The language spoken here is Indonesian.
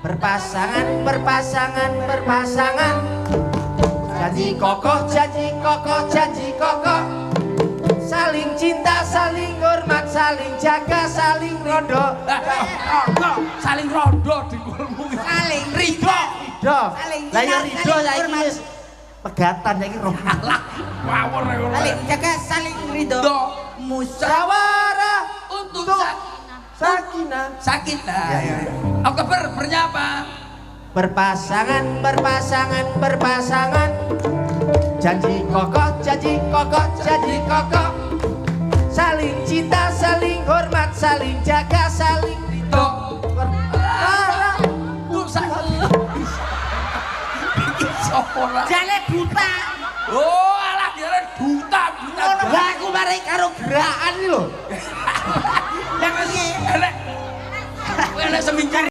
berpasangan, berpasangan, berpasangan. Janji kokoh, janji kokoh, janji kokoh. Saling cinta, saling hormat, saling jaga, saling rondo. Saling rondo dengkulmu. Saling Ridho. Ridho. Saling Lah ya cinta, ridho saling saiki hormat. wis pegatan saiki rondo. Wawur ya ora. saling jaga, saling ridho. Musyawarah Untuk sakinah. sakit lah. Ya. Oktober bernyapa. Berpasangan, berpasangan, berpasangan. Janji kokoh, janji kokoh, janji kokoh. Saling cinta, saling hormat, saling jaga, saling ridho. Sopora. Jale buta. Oh, alah dia duta. Lah aku mari karo gerakan iki lho. Yang elek. Elek seminggu